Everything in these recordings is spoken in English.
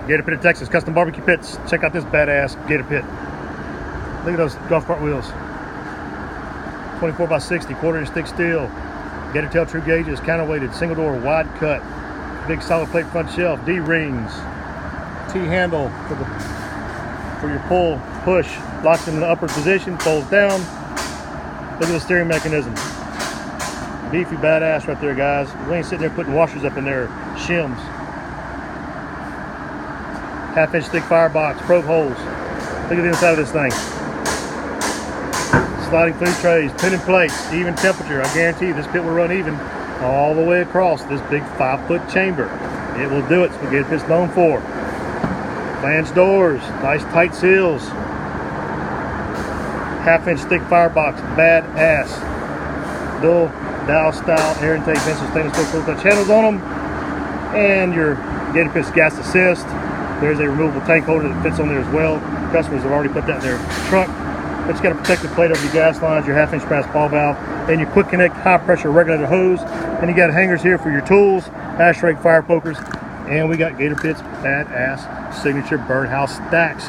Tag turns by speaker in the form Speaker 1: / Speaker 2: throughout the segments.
Speaker 1: Gator Pit of Texas, custom barbecue pits. Check out this badass Gator Pit. Look at those golf cart wheels. 24x60, 1/4-inch thick steel. Gator tail true gauges, counterweighted, single door, wide cut. Big solid plate front shelf, D-rings. T-handle for your pull, push. Locks in the upper position, folds down. Look at the steering mechanism. Beefy badass right there, guys. We ain't sitting there putting washers up in there, shims. 1/2-inch thick firebox, probe holes. Look at the inside of this thing. Sliding food trays, pinning plates, even temperature. I guarantee this pit will run even all the way across this big 5-foot chamber. It will do it. It's what Gator Pit's known for. Flange doors, nice tight seals. 1/2-inch thick firebox, badass. Dual dial style air intake vents with stainless steel coil channels on them. And your Gator Pit's gas assist. There's a removable tank holder that fits on there as well. Customers have already put that in their trunk. But you got a protective plate over your gas lines, your 1/2-inch brass ball valve, and your quick connect high pressure regulator hose. And you got hangers here for your tools, ash rake fire pokers, and we got Gator Pit's badass signature birdhouse stacks.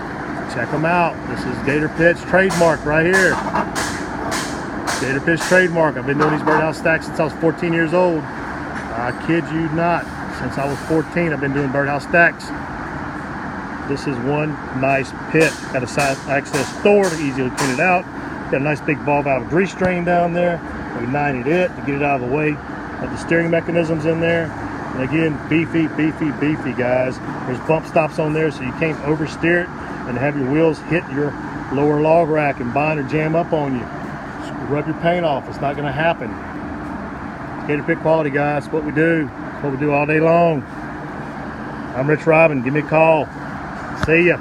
Speaker 1: Check them out. This is Gator Pit's trademark right here. Gator Pit's trademark. I've been doing these birdhouse stacks since I was 14 years old. I kid you not. Since I was 14, I've been doing birdhouse stacks. This is one nice pit. Got a side access door to easily clean it out. Got a nice big ball valve grease drain down there. We 90'd it to get it out of the way. Got the steering mechanisms in there. And again, beefy, beefy, beefy, guys. There's bump stops on there so you can't oversteer it and have your wheels hit your lower log rack and bind or jam up on you. Just rub your paint off. It's not going to happen. Gator Pit quality, guys. It's what we do. It's what we do all day long. I'm Rich Robin. Give me a call. See ya.